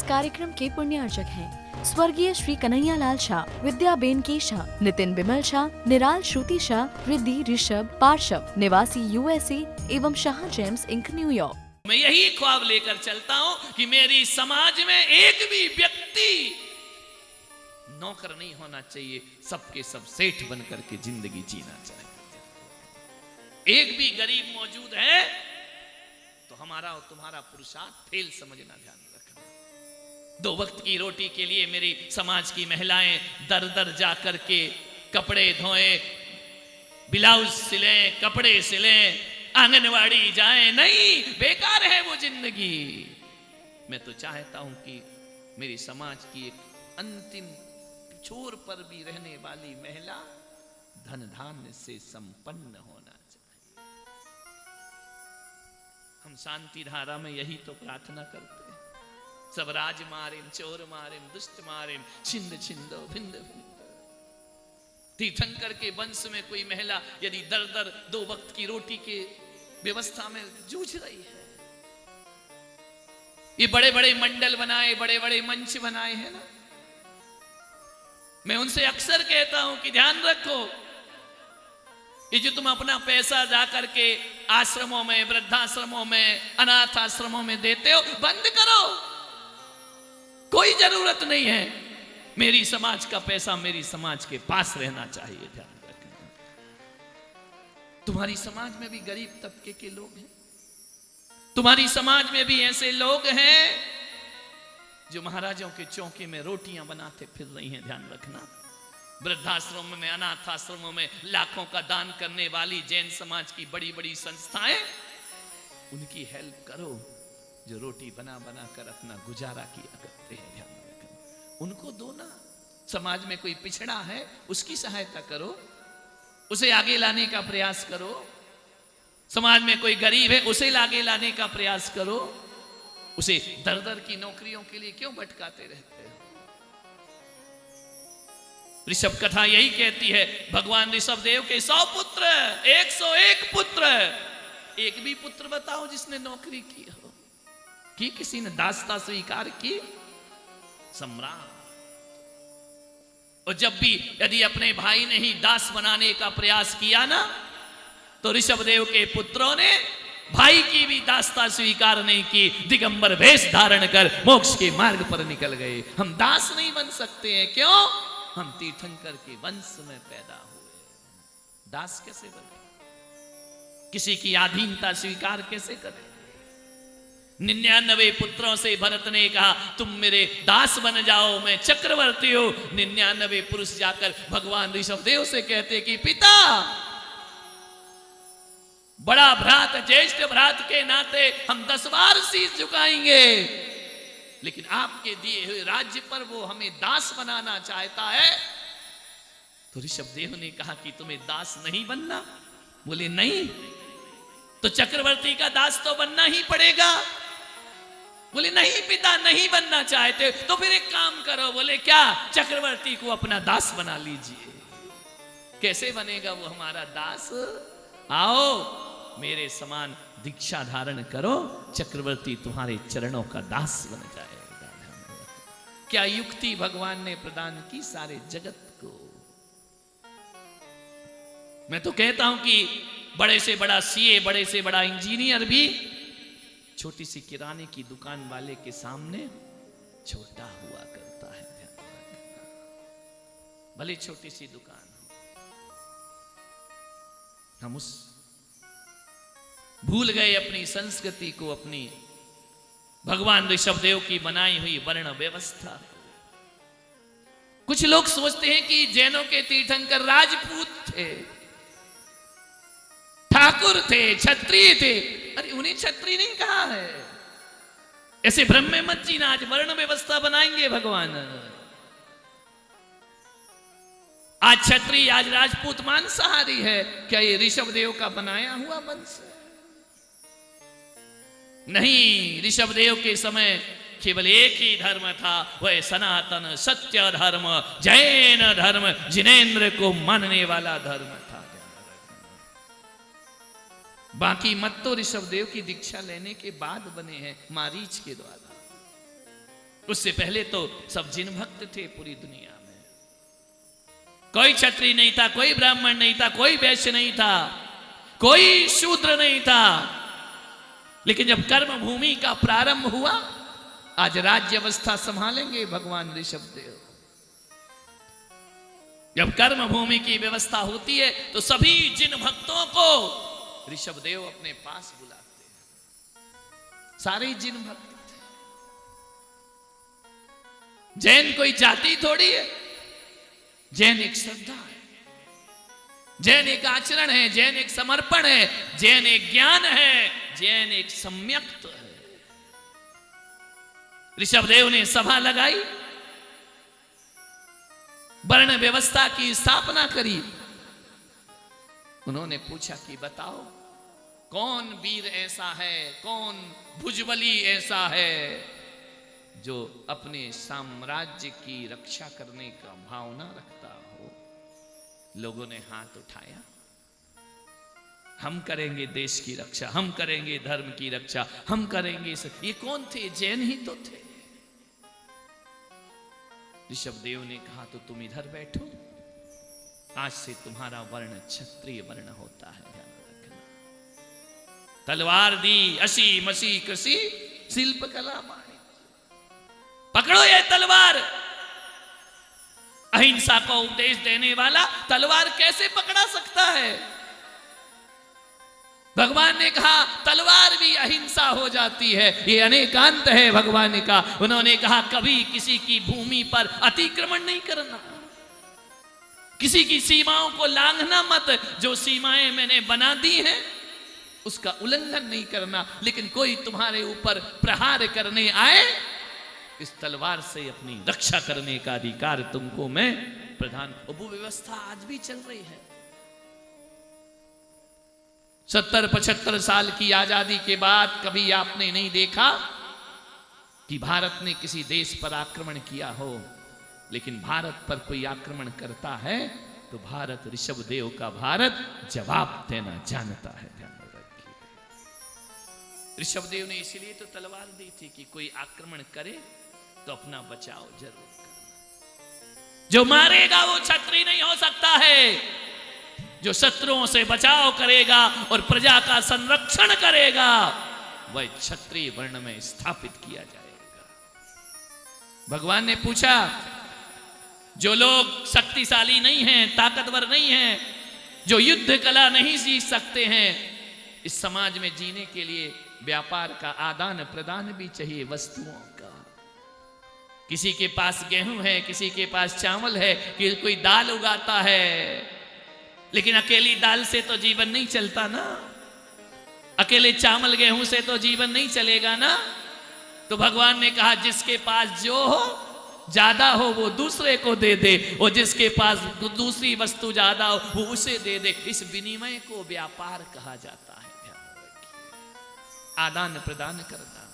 कार्यक्रम के पुण्यार्चक हैं स्वर्गीय श्री कन्हैया लाल शाह, विद्याबेन के शाह, नितिन बिमल शाह, निराल श्रुति शाह, रिद्धि ऋषभ पार्षव, निवासी यूएसए एवं शाह जेम्स इंक न्यूयॉर्क। मैं यही ख्वाब लेकर चलता हूं कि मेरी समाज में एक भी व्यक्ति नौकर नहीं होना चाहिए, सबके सब सेठ बनकर के जिंदगी जीना चाहिए। एक भी गरीब मौजूद है तो हमारा और तुम्हारा पुरुषार्थ फेल समझना, ध्यान रखना। 2 वक्त की रोटी के लिए मेरी समाज की महिलाएं दर दर जा करके कपड़े धोए, ब्लाउज सिले, कपड़े सिले, आंगनवाड़ी जाए, नहीं, बेकार है वो जिंदगी। मैं तो चाहता हूं कि मेरी समाज की एक अंतिम छोर पर भी रहने वाली महिला धन धान्य से संपन्न होना चाहिए। हम शांति धारा में यही तो प्रार्थना करते हैं। सब राज मारिम, चोर मारिम, दुष्ट मारिम, छिंद छिंदो भिंद भिंद। तीर्थंकर के वंश में कोई महिला यदि दर दर 2 वक्त की रोटी के व्यवस्था में जूझ रही है, ये बड़े बड़े मंडल बनाए, बड़े बड़े मंच बनाए हैं ना, मैं उनसे अक्सर कहता हूं कि ध्यान रखो, ये जो तुम अपना पैसा जा करके आश्रमों में, वृद्धाश्रमों में, अनाथ आश्रमों में देते हो, बंद करो। कोई जरूरत नहीं है। मेरी समाज का पैसा मेरी समाज के पास रहना चाहिए, ध्यान रखना। तुम्हारी समाज में भी गरीब तबके के लोग हैं, तुम्हारी समाज में भी ऐसे लोग हैं जो महाराजों के चौके में रोटियां बनाते फिर रही हैं, ध्यान रखना। वृद्धाश्रमों में, अनाथ आश्रमों में लाखों का दान करने वाली जैन समाज की बड़ी बड़ी संस्थाएं, उनकी हेल्प करो जो रोटी बना बना कर अपना गुजारा किया करते हैं, ध्यान रखना। उनको दो ना। समाज में कोई पिछड़ा है उसकी सहायता करो, उसे आगे लाने का प्रयास करो। समाज में कोई गरीब है उसे आगे लाने का प्रयास करो। उसे दर दर की नौकरियों के लिए क्यों भटकाते रहते हो? ऋषभ कथा यही कहती है, भगवान ऋषभ देव के 100 पुत्र, 101 पुत्र, एक भी पुत्र बताओ जिसने नौकरी की हो, कि किसी ने दासता स्वीकार की? सम्राट। और जब भी यदि अपने भाई ने ही दास बनाने का प्रयास किया ना, तो ऋषभ देव के पुत्रों ने भाई की भी दासता स्वीकार नहीं की, दिगंबर वेश धारण कर मोक्ष के मार्ग पर निकल गए। हम दास नहीं बन सकते हैं, क्यों? हम तीर्थंकर के वंश में पैदा हुए। दास कैसे बने? किसी की अधीनता स्वीकार कैसे करें? 99 पुत्रों से भरत ने कहा तुम मेरे दास बन जाओ, मैं चक्रवर्ती हूं। 99 पुरुष जाकर भगवान ऋषभ देव से कहते कि पिता, बड़ा भ्रात, ज्येष्ठ भ्रात के नाते हम 10 बार शीश झुकाएंगे, लेकिन आपके दिए हुए राज्य पर वो हमें दास बनाना चाहता है। तो ऋषभ देव ने कहा कि तुम्हें दास नहीं बनना? बोले नहीं। तो चक्रवर्ती का दास तो बनना ही पड़ेगा। बोले नहीं पिता, नहीं बनना चाहते। तो फिर एक काम करो। बोले क्या? चक्रवर्ती को अपना दास बना लीजिए। कैसे बनेगा वो हमारा दास? आओ मेरे समान दीक्षा धारण करो, चक्रवर्ती तुम्हारे चरणों का दास बन जाएगा। क्या युक्ति भगवान ने प्रदान की सारे जगत को। मैं तो कहता हूं कि बड़े से बड़ा सीए, बड़े से बड़ा इंजीनियर भी छोटी सी किराने की दुकान वाले के सामने छोटा हुआ करता है, भले छोटी सी दुकान हो। हम उस भूल गए अपनी संस्कृति को, अपनी भगवान ऋषभ देव की बनाई हुई वर्ण व्यवस्था। कुछ लोग सोचते हैं कि जैनों के तीर्थंकर राजपूत थे, ठाकुर थे, क्षत्रिय थे। अरे उन्हें क्षत्रिय नहीं कहा है। ऐसे भ्रम में मत जीना। आज वर्ण व्यवस्था बनाएंगे भगवान। आज क्षत्रिय, आज राजपूत मांसाहारी है। क्या ये ऋषभ देव का बनाया हुआ वंश है? नहीं। ऋषभ देव के समय केवल एक ही धर्म था, वह सनातन सत्य धर्म, जैन धर्म, जिनेंद्र को मानने वाला धर्म था। बाकी मत तो ऋषभ देव की दीक्षा लेने के बाद बने हैं, मारीच के द्वारा। उससे पहले तो सब जिन भक्त थे पूरी दुनिया में। कोई क्षत्रिय नहीं था, कोई ब्राह्मण नहीं था, कोई वैश्य नहीं था, कोई शूद्र नहीं था। लेकिन जब कर्म भूमि का प्रारंभ हुआ, आज राज्य अवस्था संभालेंगे भगवान ऋषभदेव। जब कर्म भूमि की व्यवस्था होती है तो सभी जिन भक्तों को ऋषभदेव अपने पास बुलाते हैं। सारे जिन भक्त थे। जैन कोई जाति थोड़ी है, जैन एक श्रद्धा है, जैन एक आचरण है, जैन एक समर्पण है, जैन एक ज्ञान है, जैन एक सम्यक्त है। ऋषभदेव ने सभा लगाई, वर्ण व्यवस्था की स्थापना करी। उन्होंने पूछा कि बताओ कौन वीर ऐसा है, कौन भुजबली ऐसा है जो अपने साम्राज्य की रक्षा करने का भावना रखता हो। लोगों ने हाथ उठाया, हम करेंगे देश की रक्षा, हम करेंगे धर्म की रक्षा, हम करेंगे। ये कौन थे? जैन ही तो थे। ऋषभदेव ने कहा तो तुम इधर बैठो, आज से तुम्हारा वर्ण क्षत्रिय वर्ण होता है, ध्यान रखना। तलवार दी असी मसी कृषि शिल्प कला माणी, पकड़ो ये तलवार। अहिंसा को उपदेश देने वाला तलवार कैसे पकड़ा सकता है? भगवान ने कहा तलवार भी अहिंसा हो जाती है, ये अनेकांत है भगवान का। उन्होंने कहा कभी किसी की भूमि पर अतिक्रमण नहीं करना, किसी की सीमाओं को लांघना मत। जो सीमाएं मैंने बना दी हैं उसका उल्लंघन नहीं करना। लेकिन कोई तुम्हारे ऊपर प्रहार करने आए, इस तलवार से अपनी रक्षा करने का अधिकार तुमको मैं प्रदान। वो व्यवस्था आज भी चल रही है। 70-75 साल की आजादी के बाद कभी आपने नहीं देखा कि भारत ने किसी देश पर आक्रमण किया हो। लेकिन भारत पर कोई आक्रमण करता है तो भारत, ऋषभदेव का भारत जवाब देना जानता है, ध्यान रखिए। ऋषभदेव ने इसीलिए तो तलवार दी थी कि कोई आक्रमण करे तो अपना बचाव जरूर करना। जो मारेगा वो क्षत्रिय नहीं हो सकता है, जो शत्रुओं से बचाव करेगा और प्रजा का संरक्षण करेगा वह क्षत्रिय वर्ण में स्थापित किया जाएगा। भगवान ने पूछा जो लोग शक्तिशाली नहीं हैं, ताकतवर नहीं हैं, जो युद्ध कला नहीं सीख सकते हैं, इस समाज में जीने के लिए व्यापार का आदान प्रदान भी चाहिए, वस्तुओं का। किसी के पास गेहूं है, किसी के पास चावल है, कि कोई दाल उगाता है, लेकिन अकेली दाल से तो जीवन नहीं चलता ना, अकेले चावल गेहूं से तो जीवन नहीं चलेगा ना। तो भगवान ने कहा जिसके पास जो हो ज्यादा हो वो दूसरे को दे दे, और जिसके पास दूसरी वस्तु ज्यादा हो वो उसे दे दे। इस विनिमय को व्यापार कहा जाता है, ध्यान रखिए। आदान प्रदान करना,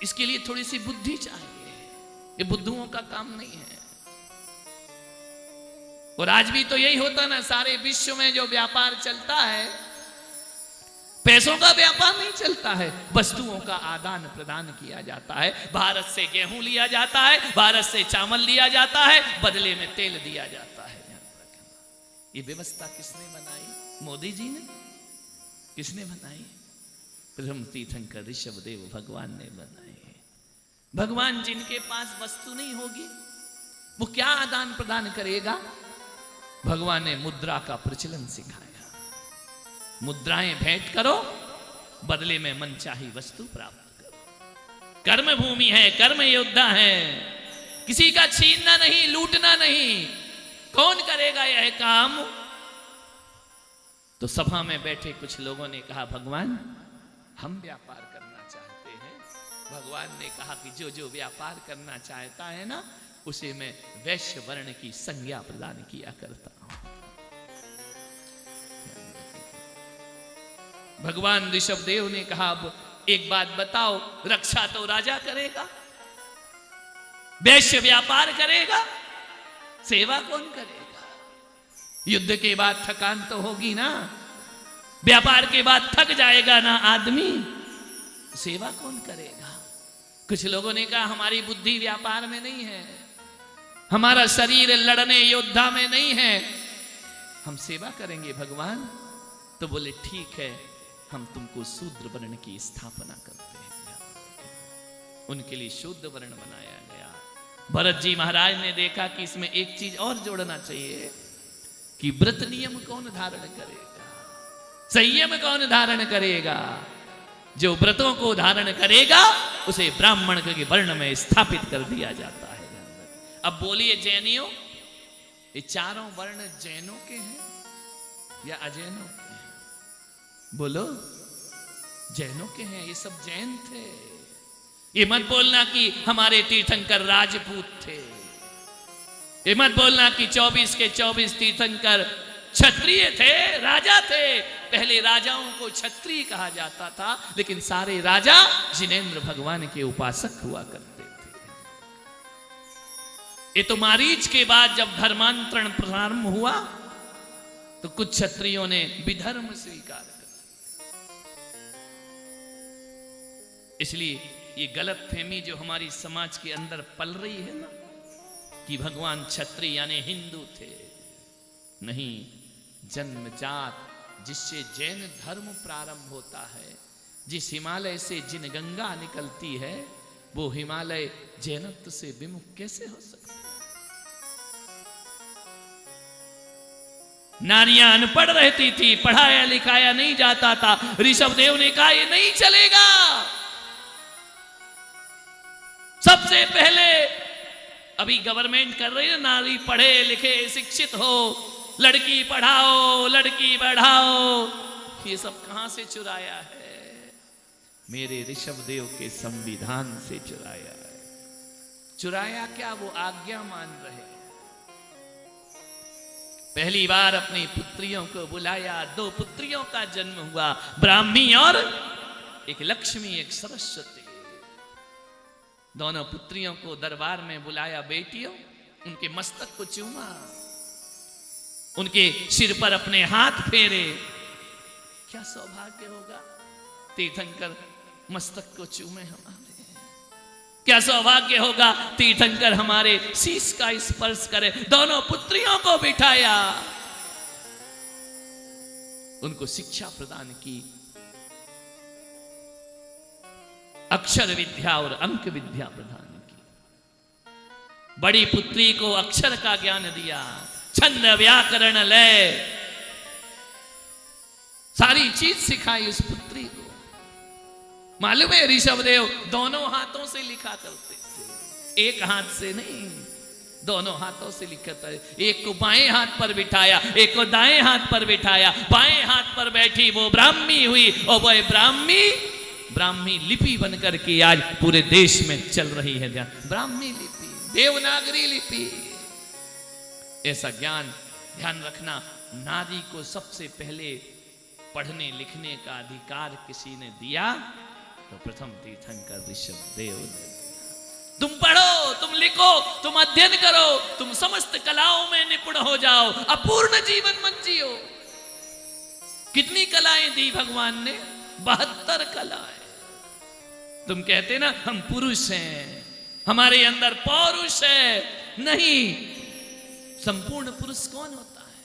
इसके लिए थोड़ी सी बुद्धि चाहिए, ये बुद्धुओं का काम नहीं है। और आज भी तो यही होता ना, सारे विश्व में जो व्यापार चलता है पैसों का व्यापार नहीं चलता है, वस्तुओं का आदान प्रदान किया जाता है। भारत से गेहूं लिया जाता है, भारत से चावल लिया जाता है, बदले में तेल दिया जाता है। ये व्यवस्था किसने बनाई? मोदी जी ने? किसने बनाई? ब्रह्म तीर्थंकर ऋषभदेव भगवान ने बनाई। भगवान जिनके पास वस्तु नहीं होगी वो क्या आदान प्रदान करेगा? भगवान ने मुद्रा का प्रचलन सिखाया। मुद्राएं भेंट करो, बदले में मनचाही वस्तु प्राप्त करो। कर्म भूमि है, कर्म योद्धा है, किसी का छीनना नहीं, लूटना नहीं। कौन करेगा यह काम? तो सभा में बैठे कुछ लोगों ने कहा भगवान हम व्यापार करना चाहते हैं। भगवान ने कहा कि जो जो व्यापार करना चाहता है ना, उसे मैं वैश्य वर्ण की संज्ञा प्रदान किया करता हूं। भगवान ऋषभदेव ने कहा अब एक बात बताओ, रक्षा तो राजा करेगा, वैश्य व्यापार करेगा, सेवा कौन करेगा? युद्ध के बाद थकान तो होगी ना, व्यापार के बाद थक जाएगा ना आदमी, सेवा कौन करेगा? कुछ लोगों ने कहा हमारी बुद्धि व्यापार में नहीं है, हमारा शरीर लड़ने योद्धा में नहीं है, हम सेवा करेंगे भगवान। तो बोले ठीक है, हम तुमको शूद्र वर्ण की स्थापना करते हैं। उनके लिए शूद्र वर्ण बनाया गया। भरत जी महाराज ने देखा कि इसमें एक चीज और जोड़ना चाहिए कि व्रत नियम कौन धारण करेगा, संयम कौन धारण करेगा। जो व्रतों को धारण करेगा उसे ब्राह्मण के वर्ण में स्थापित कर दिया जाता है। अब बोलिए जैनियों, ये चारों वर्ण जैनों के हैं या अजैनों के हैं? बोलो, जैनों के हैं। ये सब जैन थे। ये मत बोलना कि हमारे तीर्थंकर राजपूत थे। ये मत बोलना कि 24 के 24 तीर्थंकर क्षत्रिय थे, राजा थे। पहले राजाओं को क्षत्रिय कहा जाता था, लेकिन सारे राजा जिनेंद्र भगवान के उपासक हुआ करते थे। ये तो मारीच के बाद जब धर्मांतरण प्रारंभ हुआ तो कुछ क्षत्रियों ने विधर्म स्वीकार कर। इसलिए ये गलत फहमी जो हमारी समाज के अंदर पल रही है ना, कि भगवान क्षत्रिय यानी हिंदू थे, नहीं। जन्मजात जिससे जैन धर्म प्रारंभ होता है, जिस हिमालय से जिन गंगा निकलती है, वो हिमालय जैनत्व से विमुख कैसे हो सकता है? नारियां अनपढ़ रहती थी, पढ़ाया लिखाया नहीं जाता था। ऋषभदेव ने कहा ये नहीं चलेगा। सबसे पहले अभी गवर्नमेंट कर रही है, नारी पढ़े लिखे शिक्षित हो, लड़की पढ़ाओ, लड़की बढ़ाओ। ये सब कहां से चुराया है? मेरे ऋषभदेव के संविधान से चुराया है। चुराया क्या, वो आज्ञा मान रहे। पहली बार अपनी पुत्रियों को बुलाया, 2 पुत्रियों का जन्म हुआ, ब्राह्मी और एक लक्ष्मी, एक सरस्वती। दोनों पुत्रियों को दरबार में बुलाया। बेटियों, उनके मस्तक को चूमा, उनके सिर पर अपने हाथ फेरे। क्या सौभाग्य होगा, तीर्थंकर मस्तक को चूमे हमारे। क्या सौभाग्य होगा, तीर्थंकर हमारे शीश का स्पर्श करे। दोनों पुत्रियों को बिठाया, उनको शिक्षा प्रदान की, अक्षर विद्या और अंक विद्या प्रदान की। बड़ी पुत्री को अक्षर का ज्ञान दिया, छंद व्याकरण लय सारी चीज सिखाई उस पुत्री को। मालूम है, ऋषभदेव दोनों हाथों से लिखा करते थे, एक हाथ से नहीं, दोनों हाथों से लिखता है। एक को बाएं हाथ पर बिठाया, एक को दाएं हाथ पर बिठाया। बाएं हाथ पर बैठी वो ब्राह्मी हुई, और वह ब्राह्मी लिपि बनकर के आज पूरे देश में चल रही है। ब्राह्मी लिपि, देवनागरी लिपि। ऐसा ज्ञान ध्यान रखना, नारी को सबसे पहले पढ़ने लिखने का अधिकार किसी ने दिया तो प्रथम तीर्थंकर ऋषभदेव ने। तुम पढ़ो, तुम लिखो, तुम अध्ययन करो, तुम समस्त कलाओं में निपुण हो जाओ, अपूर्ण जीवन मत जियो। कितनी कलाएं दी भगवान ने? 72 कलाएं। तुम कहते ना हम पुरुष हैं, हमारे अंदर पौरुष है। नहीं, संपूर्ण पुरुष कौन होता है?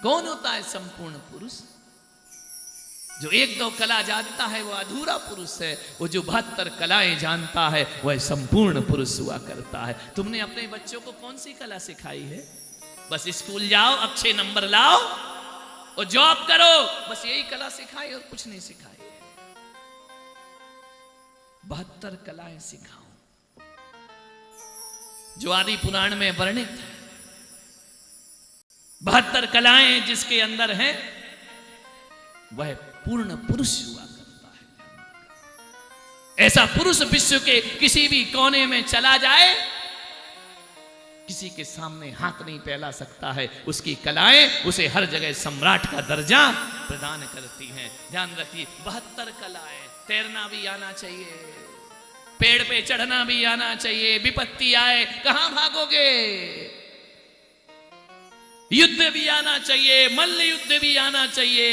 कौन होता है संपूर्ण पुरुष? जो 1-2 कला जानता है वो अधूरा पुरुष है। वो जो 72 कलाएं जानता है वह संपूर्ण पुरुष हुआ करता है। तुमने अपने बच्चों को कौन सी कला सिखाई है? बस स्कूल जाओ, अच्छे नंबर लाओ और जॉब करो, बस यही कला सिखाई और कुछ नहीं सिखाई। 72 कलाएं सिखाओ जो आदि पुराण में वर्णित है। 72 कलाएं जिसके अंदर हैं वह पूर्ण पुरुष हुआ करता है। ऐसा पुरुष विश्व के किसी भी कोने में चला जाए, किसी के सामने हाथ नहीं फैला सकता है। उसकी कलाएं उसे हर जगह सम्राट का दर्जा प्रदान करती हैं। ध्यान रखिए, 72 कलाएं। तैरना भी आना चाहिए, पेड़ पे चढ़ना भी आना चाहिए। विपत्ति आए कहां भागोगे? युद्ध भी आना चाहिए, मल्ल युद्ध भी आना चाहिए,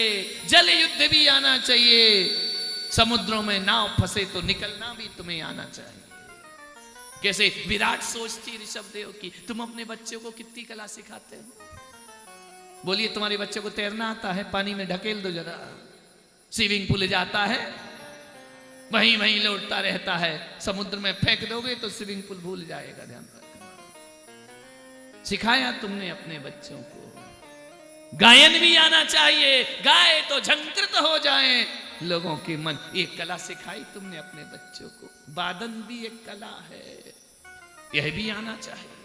जल युद्ध भी आना चाहिए। समुद्रों में नाव फंसे तो निकलना भी तुम्हें आना चाहिए। कैसे विराट सोचती ऋषभ देव की, तुम अपने बच्चों को कितनी कला सिखाते हो? बोलिए तुम्हारे बच्चे को तैरना आता है? पानी में ढकेल दो जरा, स्विमिंग पूल जाता है वहीं वहीं लौटता रहता है, समुद्र में फेंक दोगे तो स्विमिंग पूल भूल जाएगा। ध्यान रखना, सिखाया तुमने अपने बच्चों को। गायन भी आना चाहिए, गाए तो झंकृत हो जाएं लोगों के मन। एक कला सिखाई तुमने अपने बच्चों को। वादन भी एक कला है, यह भी आना चाहिए।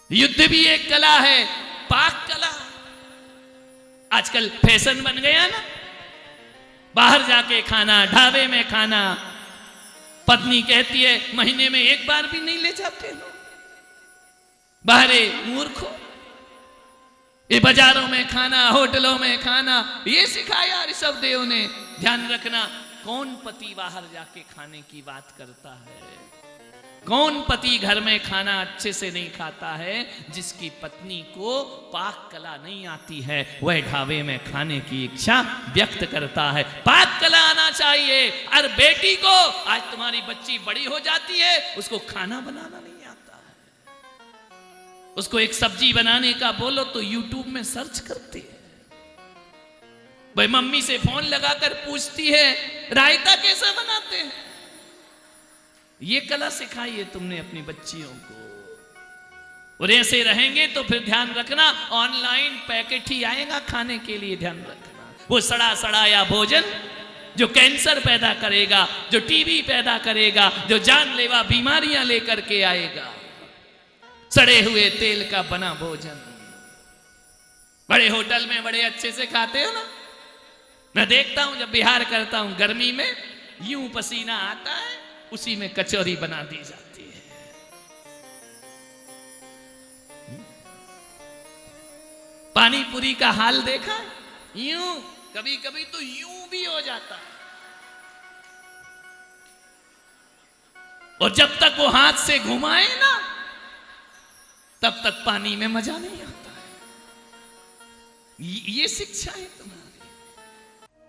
युद्ध भी एक कला है, पाक कला। आजकल फैशन बन गया ना, बाहर जाके खाना, ढाबे में खाना। पत्नी कहती है महीने में एक बार भी नहीं ले जाते लोग बाहरे, मूर्खों। ये बाजारों में खाना, होटलों में खाना, ये सिखाया ऋषभ देव ने। ध्यान रखना, कौन पति बाहर जाके खाने की बात करता है? कौन पति घर में खाना अच्छे से नहीं खाता है? जिसकी पत्नी को पाक कला नहीं आती है, वह ढाबे में खाने की इच्छा व्यक्त करता है। पाक कला आना चाहिए। और बेटी को, आज तुम्हारी बच्ची बड़ी हो जाती है, उसको खाना बनाना नहीं आता है। उसको एक सब्जी बनाने का बोलो तो यूट्यूब में सर्च करती है। भाई मम्मी से फोन लगाकर पूछती है रायता कैसे बनाते हैं। ये कला सिखाइए तुमने अपनी बच्चियों को। और ऐसे रहेंगे तो फिर ध्यान रखना, ऑनलाइन पैकेट ही आएगा खाने के लिए। ध्यान रखना, वो सड़ा सड़ाया भोजन जो कैंसर पैदा करेगा, जो टीबी पैदा करेगा, जो जानलेवा बीमारियां लेकर के आएगा। सड़े हुए तेल का बना भोजन। बड़े होटल में बड़े अच्छे से खाते हो ना, मैं देखता हूं जब बिहार करता हूं, गर्मी में यूं पसीना आता है, उसी में कचौरी बना दी जाती है। पानी पूरी का हाल देखा? यूं, कभी कभी तो यूं भी हो जाता है। और जब तक वो हाथ से घुमाए ना, तब तक पानी में मजा नहीं आता है। ये शिक्षा है तुम्हारी।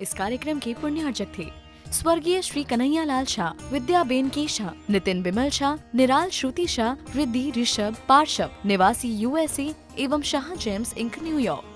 इस कार्यक्रम के पुण्यार्चक थे स्वर्गीय श्री कन्हैया लाल शाह, विद्याबेन की शाह, नितिन बिमल शाह, निराल श्रुति शाह, रिद्धि ऋषभ पार्शव, निवासी USA एवं शाह जेम्स इंक न्यूयॉर्क।